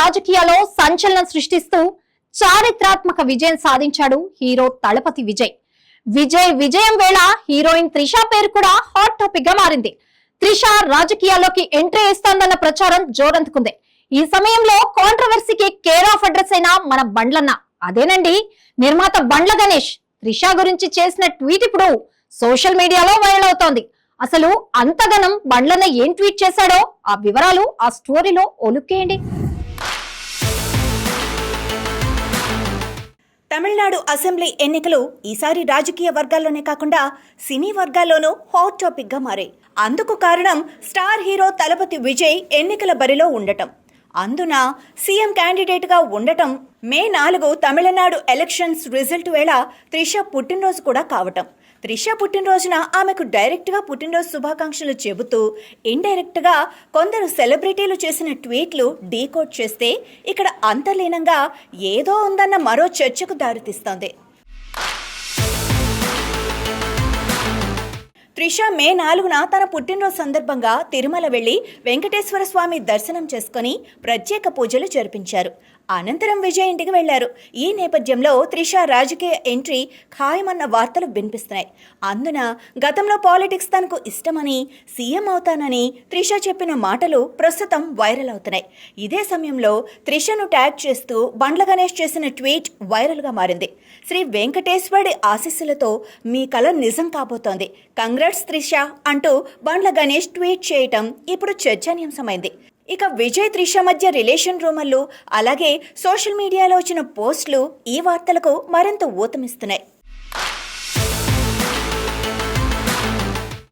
రాజకీయాల్లో సంచలనం సృష్టిస్తూ చారిత్రాత్మక విజయం సాధించాడు హీరో తలపతి విజయ్. విజయం వేళ హీరోయిన్ త్రిష పేరు కూడా హాట్ టాపిక్ గా మారింది. త్రిష రాజకీయాల్లోకి ఎంట్రీ ఇస్తోందన్న ప్రచారం జోరందుకుంది. ఈ సమయంలో కాంట్రవర్సీకి కేర్ ఆఫ్ అడ్రస్ అయిన మన బండ్లన్న, అదేనండి నిర్మాత బండ్ల గణేష్, త్రిష గురించి చేసిన ట్వీట్ ఇప్పుడు సోషల్ మీడియాలో వైరల్ అవుతోంది. అసలు అంతగనం బండ్లన్న ఏం ట్వీట్ చేశాడో ఆ వివరాలు ఆ స్టోరీలో ఒలుక్కేయండి. తమిళనాడు అసెంబ్లీ ఎన్నికలు ఈసారి రాజకీయ వర్గాల్లోనే కాకుండా సినీ వర్గాల్లోనూ హాట్ టాపిక్ గా మారాయి. అందుకు కారణం స్టార్ హీరో తలపతి విజయ్ ఎన్నికల బరిలో ఉండటం, అందున సీఎం క్యాండిడేట్ గా ఉండటం, మే 4 తమిళనాడు ఎలక్షన్స్ రిజల్ట్ వేళ త్రిష పుట్టినరోజు కూడా కావటం. త్రిష పుట్టినరోజున ఆమెకు డైరెక్ట్గా పుట్టినరోజు శుభాకాంక్షలు చెబుతూ ఇండైరెక్ట్గా కొందరు సెలబ్రిటీలు చేసిన ట్వీట్లు డీకోడ్ చేస్తే ఇక్కడ అంతర్లీనంగా ఏదో ఉందన్న మరో చర్చకు దారితీస్తోంది. త్రిష మే 4న తన పుట్టినరోజు సందర్భంగా తిరుమల వెళ్లి వెంకటేశ్వర స్వామి దర్శనం చేసుకుని ప్రత్యేక పూజలు జరిపించారు. అనంతరం విజయ్ ఇంటికి వెళ్లారు. ఈ నేపథ్యంలో త్రిష రాజకీయ ఎంట్రీ ఖాయమన్న వార్తలు వినిపిస్తున్నాయి. అందున గతంలో పాలిటిక్స్ తనకు ఇష్టమని, సీఎం అవుతానని త్రిష చెప్పిన మాటలు ప్రస్తుతం వైరల్ అవుతున్నాయి. ఇదే సమయంలో త్రిషను ట్యాగ్ చేస్తూ బండ్ల గణేష్ చేసిన ట్వీట్ వైరల్గా మారింది. శ్రీ వెంకటేశ్వరుడి ఆశీస్సులతో మీ కల నిజం కాబోతోంది, కంగ్రాట్స్ త్రిష అంటూ బండ్ల గణేష్ ట్వీట్ చేయటం ఇప్పుడు చర్చనీయాంశమైంది. ఇక విజయ్ త్రిష మధ్య రిలేషన్ రూమర్లు, అలాగే సోషల్ మీడియాలో వచ్చిన పోస్టులు ఈ వార్తలకు మరింత ఊతమిస్తున్నాయి.